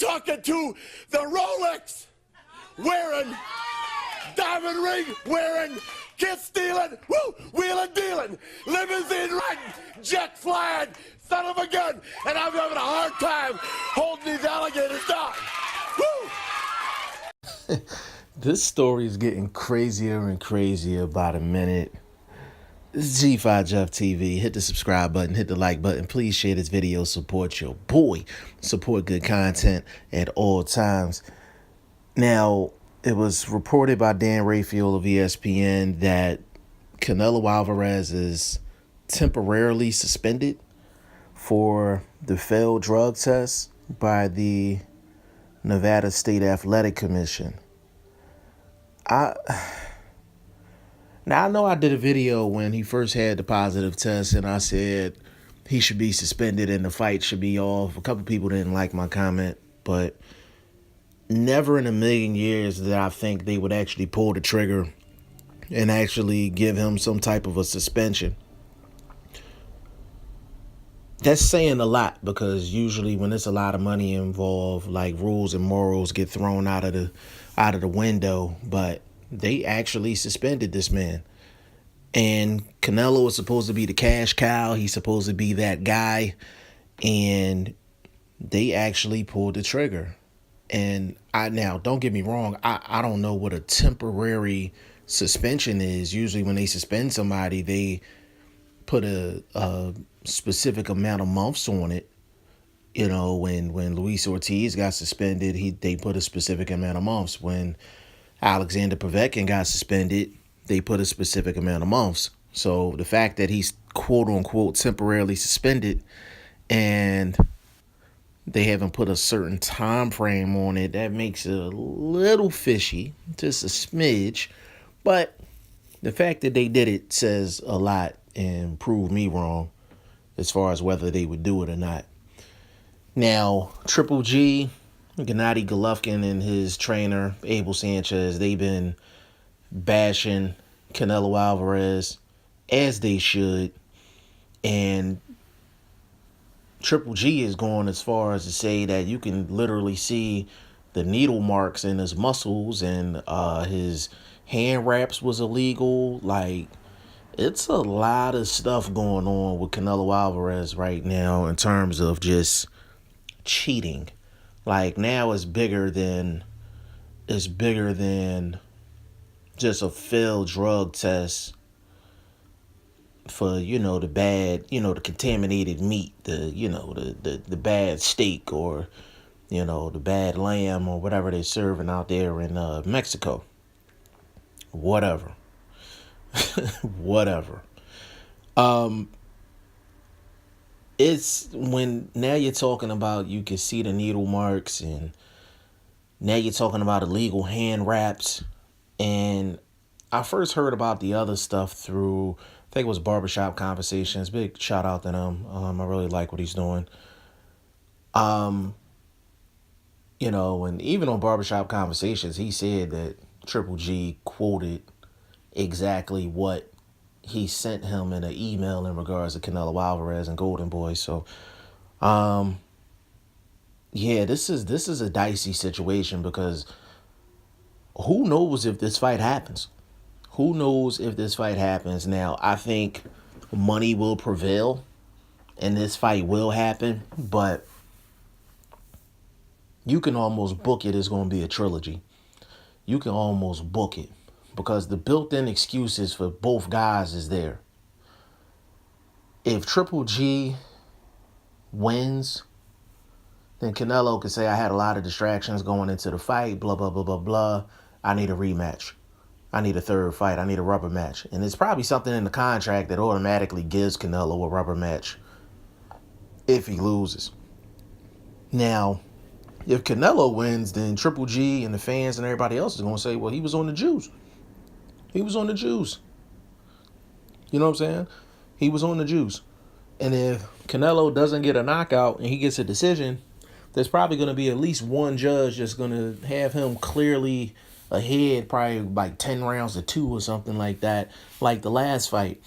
You're talking to the Rolex wearing, diamond ring wearing, kiss stealing, wheeling dealing, limousine riding, jet flying, son of a gun, and I'm having a hard time holding these alligators down. Woo! This story is getting crazier and crazier by the minute. This is G5 Jeff TV. Hit the subscribe button, hit the like button. Please share this video. Support your boy. Support good content at all times. Now, it was reported by Dan Rafael of ESPN that Canelo Alvarez is temporarily suspended for the failed drug test by the Nevada State Athletic Commission. Now, I know I did a video when he first had the positive test, and I said he should be suspended and the fight should be off. A couple people didn't like my comment, but never in a million years did I think they would actually pull the trigger and actually give him some type of a suspension. That's saying a lot, because usually when there's a lot of money involved, like, rules and morals get thrown out of the window. But they actually suspended this man. And Canelo is supposed to be the cash cow. He's supposed to be that guy. And they actually pulled the trigger. And now, don't get me wrong, I don't know what a temporary suspension is. Usually when they suspend somebody, they put a specific amount of months on it. You know, when Luis Ortiz got suspended, they put a specific amount of months. When Alexander Povetkin got suspended, they put a specific amount of months. So the fact that he's quote unquote temporarily suspended and they haven't put a certain time frame on it, that makes it a little fishy, just a smidge. But the fact that they did it says a lot and proved me wrong as far as whether they would do it or not. Now, Triple G, Gennady Golovkin, and his trainer, Abel Sanchez, they've been bashing Canelo Alvarez, as they should. And Triple G is going as far as to say that you can literally see the needle marks in his muscles, and his hand wraps was illegal. Like, it's a lot of stuff going on with Canelo Alvarez right now in terms of just cheating. Like, now it's bigger than just a failed drug test for, the bad, the contaminated meat, the bad steak, or, the bad lamb, or whatever they're serving out there in Mexico. Whatever. Whatever. It's when now you're talking about you can see the needle marks, and now you're talking about illegal hand wraps. And I first heard about the other stuff through, I think it was Barbershop Conversations. Big shout out to them. I really like what he's doing. And even on Barbershop Conversations, he said that Triple G quoted exactly what he sent him in an email in regards to Canelo Alvarez and Golden Boy. So, this is a dicey situation, because who knows if this fight happens? Who knows if this fight happens? Now, I think money will prevail and this fight will happen, but you can almost book it as going to be a trilogy. You can almost book it, because the built-in excuses for both guys is there. If Triple G wins, then Canelo could say, I had a lot of distractions going into the fight, blah, blah, blah, blah, blah. I need a rematch. I need a third fight. I need a rubber match. And there's probably something in the contract that automatically gives Canelo a rubber match if he loses. Now, if Canelo wins, then Triple G and the fans and everybody else is going to say, well, he was on the juice. He was on the juice. You know what I'm saying? He was on the juice. And if Canelo doesn't get a knockout and he gets a decision, there's probably going to be at least one judge that's going to have him clearly ahead, probably like 10 rounds to 2 or something like that, like the last fight.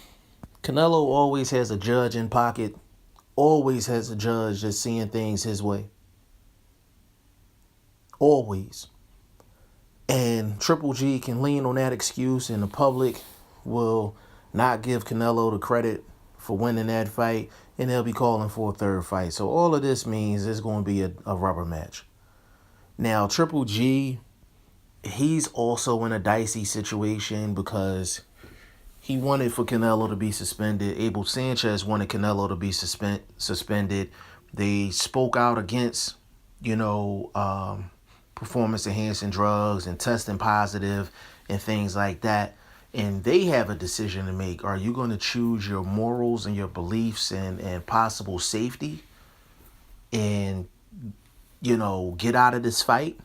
Canelo always has a judge in pocket, always has a judge that's seeing things his way. always. And Triple G can lean on that excuse, and the public will not give Canelo the credit for winning that fight, and they'll be calling for a third fight. So all of this means it's going to be a rubber match. Now, Triple G, he's also in a dicey situation because he wanted for Canelo to be suspended. Abel Sanchez wanted Canelo to be suspended. They spoke out against, performance enhancing drugs and testing positive and things like that. And they have a decision to make. Are you going to choose your morals and your beliefs and possible safety and, get out of this fight?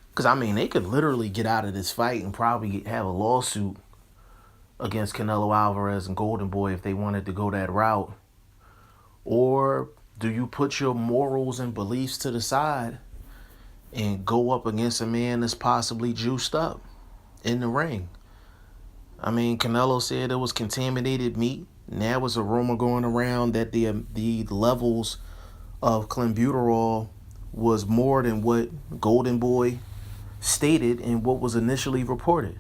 Because, they could literally get out of this fight and probably have a lawsuit against Canelo Alvarez and Golden Boy if they wanted to go that route. Or do you put your morals and beliefs to the side and go up against a man that's possibly juiced up in the ring? Canelo said it was contaminated meat. Now was a rumor going around that the levels of clenbuterol was more than what Golden Boy stated and what was initially reported.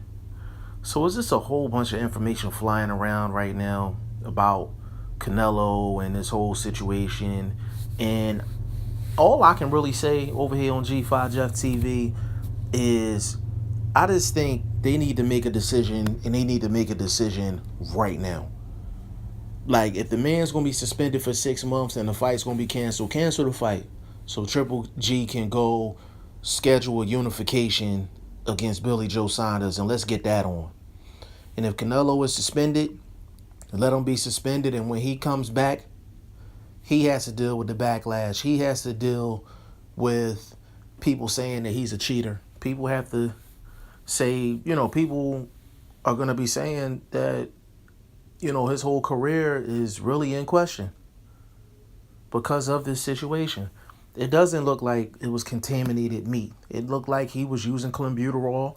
So it's just a whole bunch of information flying around right now about Canelo and this whole situation. And all I can really say over here on G5 Jeff TV is I just think they need to make a decision, and they need to make a decision right now. Like, if the man's going to be suspended for 6 months and the fight's going to be canceled, cancel the fight so Triple G can go schedule a unification against Billy Joe Saunders, and let's get that on. And if Canelo is suspended, let him be suspended, and when he comes back, he has to deal with the backlash. He has to deal with people saying that he's a cheater. People have to say, people are going to be saying that, his whole career is really in question because of this situation. It doesn't look like it was contaminated meat. It looked like he was using clenbuterol,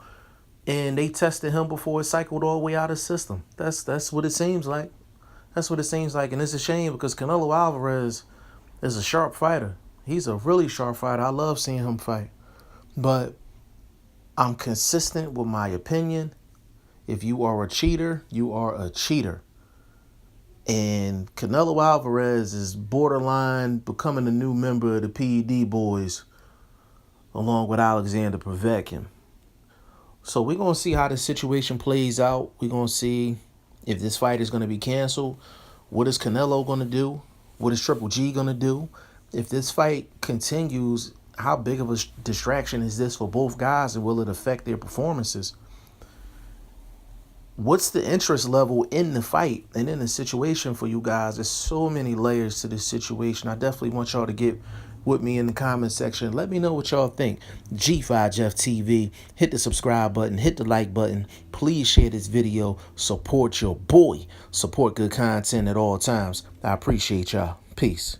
and they tested him before it cycled all the way out of the system. That's what it seems like. That's what it seems like, and it's a shame because Canelo Alvarez is a sharp fighter. He's a really sharp fighter. I love seeing him fight. But I'm consistent with my opinion. If you are a cheater, you are a cheater. And Canelo Alvarez is borderline becoming a new member of the PED boys along with Alexander Povetkin. So we're going to see how the situation plays out. We're going to see if this fight is going to be canceled. What is Canelo going to do? What is Triple G going to do? If this fight continues, how big of a distraction is this for both guys, and will it affect their performances? What's the interest level in the fight and in the situation for you guys? There's so many layers to this situation. I definitely want y'all to get with me in the comment section. Let me know what y'all think. G5 Jeff TV. Hit the subscribe button. Hit the like button. Please share this video. Support your boy. Support good content at all times. I appreciate y'all. Peace.